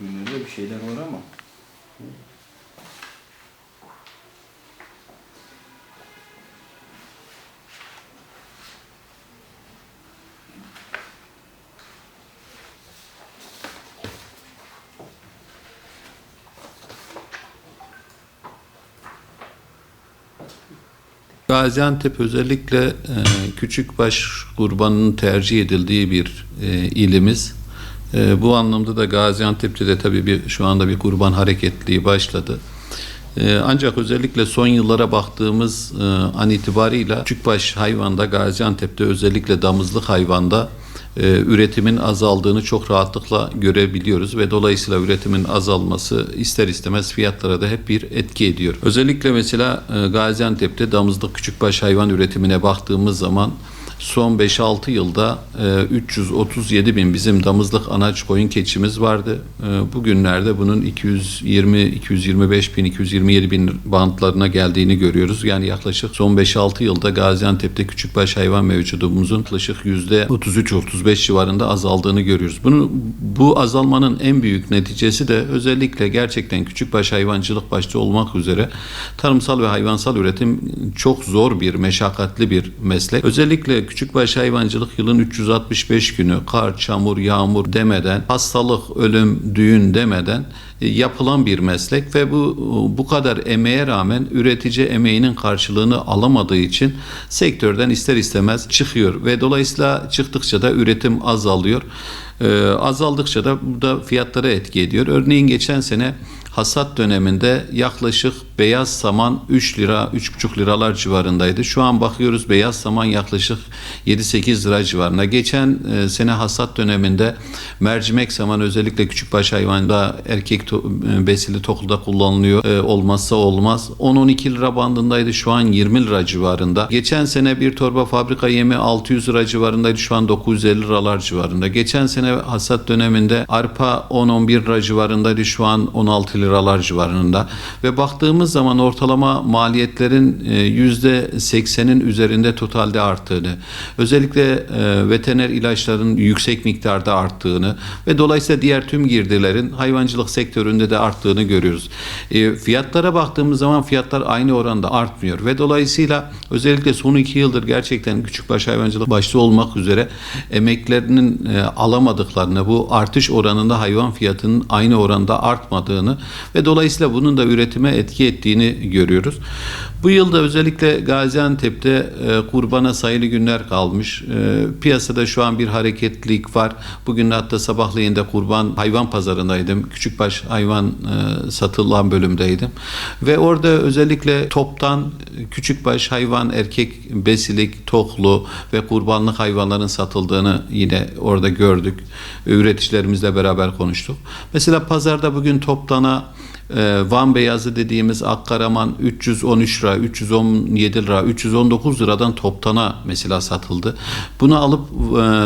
Bugünlerde bir şeyler var ama. Gaziantep özellikle küçükbaş kurbanının tercih edildiği bir ilimiz. Bu anlamda da Gaziantep'te de tabii şu anda bir kurban hareketliği başladı. Ancak özellikle son yıllara baktığımız an itibarıyla küçükbaş hayvanda Gaziantep'te özellikle damızlık hayvanda üretimin azaldığını çok rahatlıkla görebiliyoruz ve dolayısıyla üretimin azalması ister istemez fiyatlara da hep bir etki ediyor. Özellikle mesela Gaziantep'te damızlık küçükbaş hayvan üretimine baktığımız zaman son 5-6 yılda 337 bin bizim damızlık anaç koyun keçimiz vardı. Bugünlerde bunun 220, 225 bin, 227 bin bantlarına geldiğini görüyoruz. Yani yaklaşık son 5-6 yılda Gaziantep'te küçükbaş hayvan mevcudumuzun yaklaşık %33-35 civarında azaldığını görüyoruz. Bu azalmanın en büyük neticesi de özellikle gerçekten küçükbaş hayvancılık başta olmak üzere tarımsal ve hayvansal üretim çok zor bir, meşakkatli bir meslek. Özellikle küçükbaş hayvancılık yılın 365 günü kar, çamur, yağmur demeden, hastalık, ölüm, düğün demeden yapılan bir meslek ve bu kadar emeğe rağmen üretici emeğinin karşılığını alamadığı için sektörden ister istemez çıkıyor ve dolayısıyla çıktıkça da üretim azalıyor. Azaldıkça da bu da fiyatlara etki ediyor. Örneğin geçen sene hasat döneminde yaklaşık beyaz saman 3 lira, 3,5 liralar civarındaydı. Şu an bakıyoruz beyaz saman yaklaşık 7-8 lira civarında. Geçen sene hasat döneminde mercimek saman özellikle küçükbaş hayvanda erkek besili tokulda kullanılıyor. Olmazsa olmaz. 10-12 lira bandındaydı. Şu an 20 lira civarında. Geçen sene bir torba fabrika yemi 600 lira civarındaydı. Şu an 950 liralar civarında. Geçen sene hasat döneminde arpa 10-11 lira civarındaydı. Şu an 16 liralar civarında. Ve baktığımız zaman ortalama maliyetlerin %80'in üzerinde totalde arttığını, özellikle veteriner ilaçların yüksek miktarda arttığını ve dolayısıyla diğer tüm girdilerin hayvancılık sektöründe de arttığını görüyoruz. Fiyatlara baktığımız zaman fiyatlar aynı oranda artmıyor ve dolayısıyla özellikle son 2 yıldır gerçekten küçükbaş hayvancılık başta olmak üzere emeklerinin alamadıklarını, bu artış oranında hayvan fiyatının aynı oranda artmadığını ve dolayısıyla bunun da üretime etki ettiğini görüyoruz. Bu yılda özellikle Gaziantep'te kurbana sayılı günler kalmış. Piyasada şu an bir hareketlilik var. Bugün hatta sabahleyin de kurban hayvan pazarındaydım. Küçükbaş hayvan satılan bölümdeydim. Ve orada özellikle toptan küçükbaş hayvan erkek besilik, toklu ve kurbanlık hayvanların satıldığını yine orada gördük. Üreticilerimizle beraber konuştuk. Mesela pazarda bugün toptana Van beyazı dediğimiz Akkaraman 313 lira, 317 lira, 319 liradan toptana mesela satıldı. Bunu alıp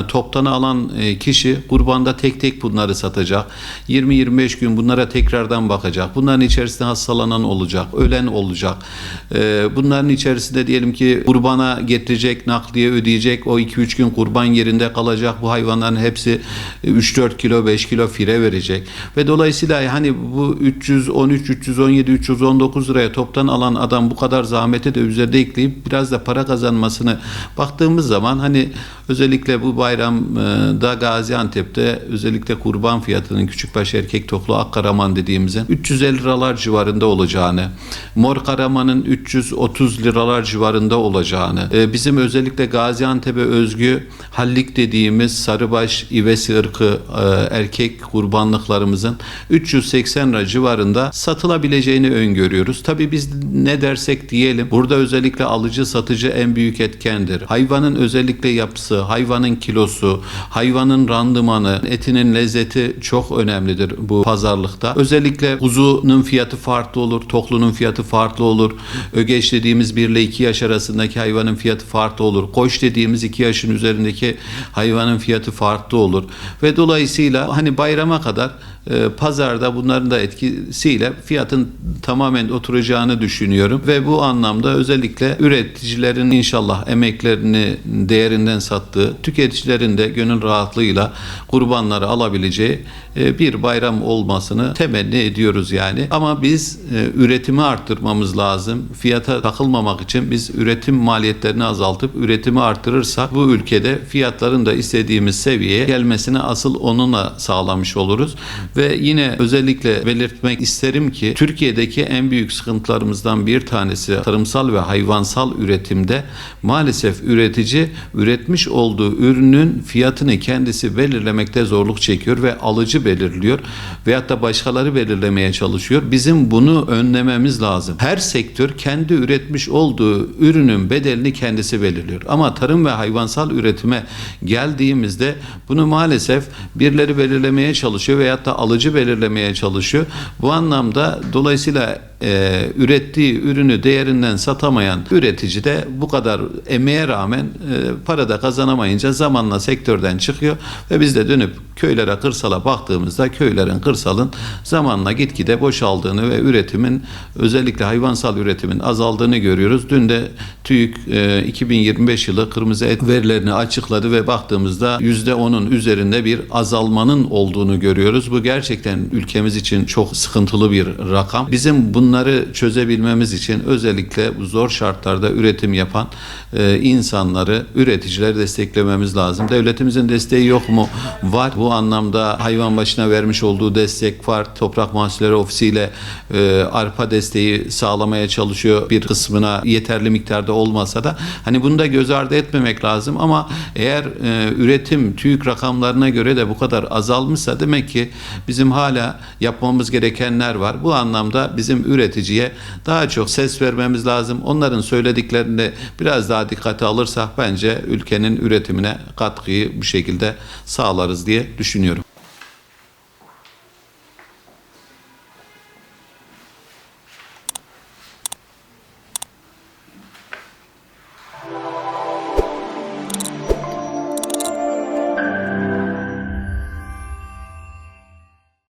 toptana alan kişi kurbanda tek tek bunları satacak. 20-25 gün bunlara tekrardan bakacak. Bunların içerisinde hastalanan olacak, ölen olacak. Bunların içerisinde diyelim ki kurbana getirecek, nakliye ödeyecek, o 2-3 gün kurban yerinde kalacak. Bu hayvanların hepsi 3-4 kilo, 5 kilo fire verecek. Ve dolayısıyla hani bu 313, 317, 319 liraya toptan alan adam bu kadar zahmete de üzerinde ekleyip biraz da para kazanmasını baktığımız zaman hani özellikle bu bayramda Gaziantep'te özellikle kurban fiyatının küçükbaş erkek toklu Akkaraman dediğimizin 350 liralar civarında olacağını, Mor Karaman'ın 330 liralar civarında olacağını, bizim özellikle Gaziantep'e özgü hallik dediğimiz sarıbaş ivesi ırkı erkek kurbanlıklarımızın 380 lira civarında satılabileceğini öngörüyoruz. Tabii biz ne dersek diyelim burada özellikle alıcı satıcı en büyük etkendir. Hayvanın özellikle yapısı, hayvanın kilosu, hayvanın randımanı, etinin lezzeti çok önemlidir bu pazarlıkta. Özellikle kuzunun fiyatı farklı olur, toklunun fiyatı farklı olur. Ögeç dediğimiz 1 ile 2 yaş arasındaki hayvanın fiyatı farklı olur. Koç dediğimiz 2 yaşın üzerindeki hayvanın fiyatı farklı olur. Ve dolayısıyla hani bayrama kadar pazarda bunların da etkisiyle fiyatın tamamen oturacağını düşünüyorum ve bu anlamda özellikle üreticilerin inşallah emeklerini değerinden sattığı, tüketicilerin de gönül rahatlığıyla kurbanları alabileceği bir bayram olmasını temenni ediyoruz yani. Ama biz üretimi arttırmamız lazım. Fiyata takılmamak için biz üretim maliyetlerini azaltıp üretimi arttırırsak bu ülkede fiyatların da istediğimiz seviyeye gelmesini asıl onunla sağlamış oluruz. Ve yine özellikle belirtmek isterim ki Türkiye'deki en büyük sıkıntılarımızdan bir tanesi tarımsal ve hayvansal üretimde maalesef üretici üretmiş olduğu ürünün fiyatını kendisi belirlemekte zorluk çekiyor ve alıcı belirliyor veyahut da başkaları belirlemeye çalışıyor. Bizim bunu önlememiz lazım. Her sektör kendi üretmiş olduğu ürünün bedelini kendisi belirliyor. Ama tarım ve hayvansal üretime geldiğimizde bunu maalesef birileri belirlemeye çalışıyor veyahut da alıcı belirlemeye çalışıyor. Bu anlamda dolayısıyla ürettiği ürünü değerinden satamayan üretici de bu kadar emeğe rağmen para da kazanamayınca zamanla sektörden çıkıyor ve biz de dönüp köylere, kırsala baktığımızda köylerin, kırsalın zamanla gitgide boşaldığını ve üretimin özellikle hayvansal üretimin azaldığını görüyoruz. Dün de TÜİK 2025 yılı kırmızı et verilerini açıkladı ve baktığımızda %10'un üzerinde bir azalmanın olduğunu görüyoruz. Bu gerçekten ülkemiz için çok sıkıntılı bir rakam. Bizim bunları çözebilmemiz için özellikle bu zor şartlarda üretim yapan insanları, üreticileri desteklememiz lazım. Devletimizin desteği yok mu? Var. Bu anlamda hayvan başına vermiş olduğu destek var. Toprak Mahsulleri Ofisi ile arpa desteği sağlamaya çalışıyor. Bir kısmına yeterli miktarda olmasa da hani bunu da göz ardı etmemek lazım ama eğer üretim TÜİK rakamlarına göre de bu kadar azalmışsa demek ki bizim hala yapmamız gerekenler var. Bu anlamda bizim üreticiye daha çok ses vermemiz lazım. Onların söylediklerini biraz daha dikkate alırsak bence ülkenin üretimine katkıyı bu şekilde sağlarız diye düşünüyorum.